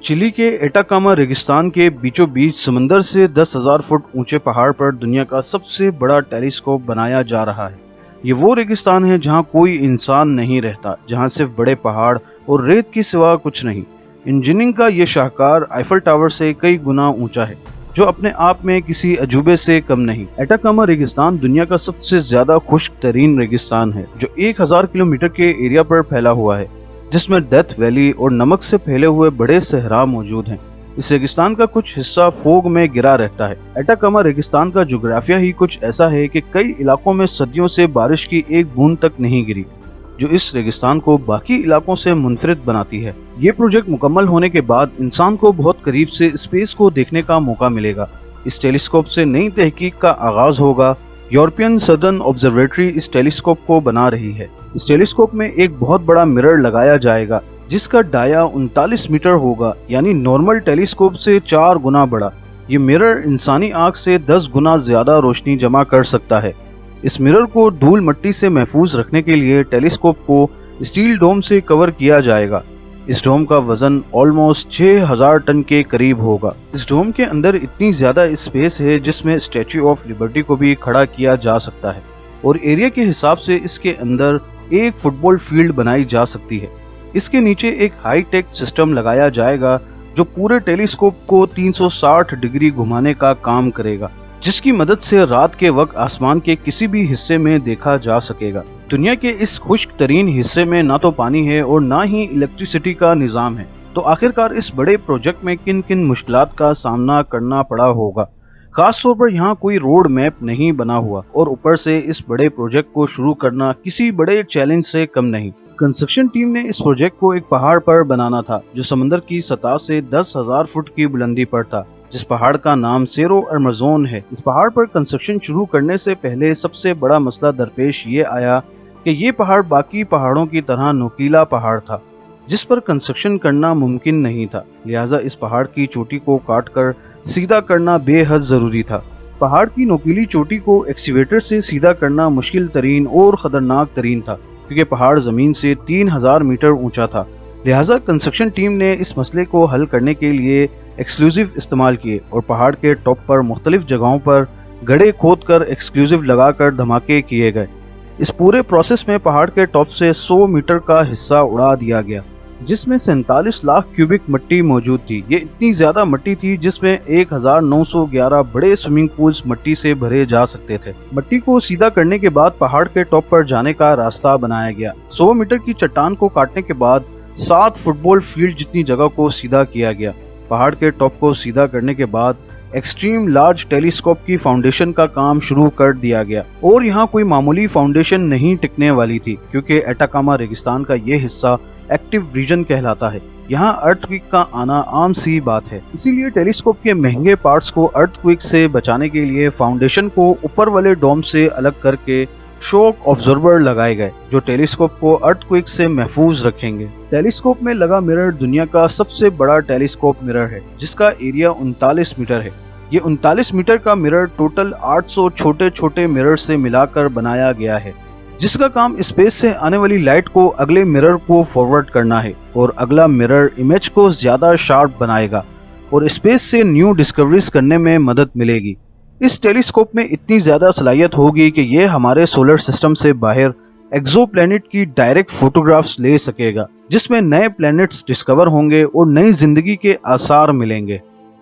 Chilli के Atacama रेगिस्तान के बीचों बीच समंदर से 10,000 फुट ऊंचे पहाड़ पर दुनिया का सबसे बड़ा टेलीस्कोप बनाया जा रहा है। ये वो रेगिस्तान है जहां कोई इंसान नहीं रहता, जहां सिर्फ बड़े पहाड़ और रेत के सिवा कुछ नहीं। इंजीनियरिंग का ये शाहकार आईफल टावर से कई गुना ऊंचा है, जो अपने आप में किसी अजूबे से कम नहीं। एटाकामा रेगिस्तान दुनिया का सबसे ज्यादा खुश्क तरीन रेगिस्तान है, जो 1000 किलोमीटर के एरिया पर फैला हुआ है, जिसमें डेथ वैली और नमक से फैले हुए बड़े सहरा मौजूद हैं। इस रेगिस्तान का कुछ हिस्सा फोग में गिरा रहता है। एटाकामा रेगिस्तान का जोग्राफिया ही कुछ ऐसा है कि कई इलाकों में सदियों से बारिश की एक बूंद तक नहीं गिरी, जो इस रेगिस्तान को बाकी इलाकों से मुनफरिद बनाती है। ये प्रोजेक्ट मुकम्मल होने के बाद इंसान को बहुत करीब से स्पेस को देखने का मौका मिलेगा। इस टेलीस्कोप से नई तहकीक का आगाज होगा। यूरोपियन सदर्न ऑब्जर्वेटरी इस टेलीस्कोप को बना रही है। इस टेलीस्कोप में एक बहुत बड़ा मिरर लगाया जाएगा, जिसका डाया 39 मीटर होगा, यानी नॉर्मल टेलीस्कोप से 4 गुना बड़ा। ये मिरर इंसानी आंख से 10 गुना ज्यादा रोशनी जमा कर सकता है। इस मिरर को धूल मट्टी से महफूज रखने के लिए टेलीस्कोप को स्टील डोम से कवर किया जाएगा। इस डोम का वजन ऑलमोस्ट 6000 टन के करीब होगा। इस डोम के अंदर इतनी ज्यादा स्पेस है जिसमें स्टैच्यू ऑफ लिबर्टी को भी खड़ा किया जा सकता है, और एरिया के हिसाब से इसके अंदर एक फुटबॉल फील्ड बनाई जा सकती है। इसके नीचे एक हाई टेक सिस्टम लगाया जाएगा जो पूरे टेलीस्कोप को 360 डिग्री घुमाने का काम करेगा, जिसकी मदद से रात के वक्त आसमान के किसी भी हिस्से में देखा जा सकेगा। दुनिया के इस खुश्क तरीन हिस्से में ना तो पानी है और ना ही इलेक्ट्रिसिटी का निजाम है, तो आखिरकार इस बड़े प्रोजेक्ट में किन किन मुश्किलात का सामना करना पड़ा होगा। खास तौर पर यहाँ कोई रोड मैप नहीं बना हुआ, और ऊपर से इस बड़े प्रोजेक्ट को शुरू करना किसी बड़े चैलेंज से कम नहीं। कंस्ट्रक्शन टीम ने इस प्रोजेक्ट को एक पहाड़ पर बनाना था, जो समंदर की सतह से 10,000 फुट की बुलंदी पर था, जिस पहाड़ का नाम सेरो अमेज़न है। इस पहाड़ पर कंस्ट्रक्शन शुरू करने से पहले सबसे बड़ा मसला दरपेश ये आया कि ये पहाड़ बाकी पहाड़ों की तरह नुकीला पहाड़ था, जिस पर कंस्ट्रक्शन करना मुमकिन नहीं था। लिहाजा इस पहाड़ की चोटी को काटकर सीधा करना बेहद जरूरी था। पहाड़ की नुकीली चोटी को एक्सीवेटर से सीधा करना मुश्किल तरीन और खतरनाक तरीन था, क्योंकि पहाड़ जमीन से 3000 मीटर ऊंचा था। लिहाजा कंस्ट्रक्शन टीम ने इस मसले को हल करने के लिए एक्सक्लूसिव इस्तेमाल किए और पहाड़ के टॉप पर मुख्तलिफ जगहों पर गड्ढे खोदकर एक्सक्लूसिव लगाकर धमाके किए गए। इस पूरे प्रोसेस में पहाड़ के टॉप से 100 मीटर का हिस्सा उड़ा दिया गया, जिसमें 47 लाख क्यूबिक मिट्टी मौजूद थी। ये इतनी ज्यादा मिट्टी थी जिसमें 1911 बड़े स्विमिंग पूल्स मिट्टी से भरे जा सकते थे। मिट्टी को सीधा करने के बाद पहाड़ के टॉप पर जाने का रास्ता बनाया गया। 100 मीटर की चट्टान को काटने के बाद 7 फुटबॉल फील्ड जितनी जगह को सीधा किया गया। पहाड़ के टॉप को सीधा करने के बाद एक्सट्रीम लार्ज टेलीस्कोप की फाउंडेशन का काम शुरू कर दिया गया, और यहाँ कोई मामूली फाउंडेशन नहीं टिकने वाली थी, क्योंकि एटाकामा रेगिस्तान का ये हिस्सा एक्टिव रीजन कहलाता है। यहाँ अर्थक्वेक का आना आम सी बात है। इसीलिए टेलीस्कोप के महंगे पार्ट्स को अर्थक्वेक से बचाने के लिए फाउंडेशन को ऊपर वाले डोम से अलग करके शॉक ऑब्जर्वर लगाए गए, जो टेलीस्कोप को अर्थक्वेक से महफूज रखेंगे। टेलीस्कोप में लगा मिरर दुनिया का सबसे बड़ा टेलीस्कोप मिरर है, जिसका एरिया 39 मीटर है। ये 39 मीटर का मिरर टोटल 800 छोटे छोटे मिरर से मिलाकर बनाया गया है, जिसका काम स्पेस से आने वाली लाइट को अगले मिरर को फॉरवर्ड करना है, और अगला मिरर इमेज को ज्यादा शार्प बनाएगा और स्पेस से न्यू डिस्कवरीज करने में मदद मिलेगी। इस टेलीस्कोप में इतनी ज्यादा सलाहियत होगी कि ये हमारे सोलर सिस्टम से बाहर एक्सोप्लैनेट की डायरेक्ट फोटोग्राफ्स ले सकेगा, जिसमें नए प्लैनेट्स डिस्कवर होंगे और नई जिंदगी के आसार मिलेंगे।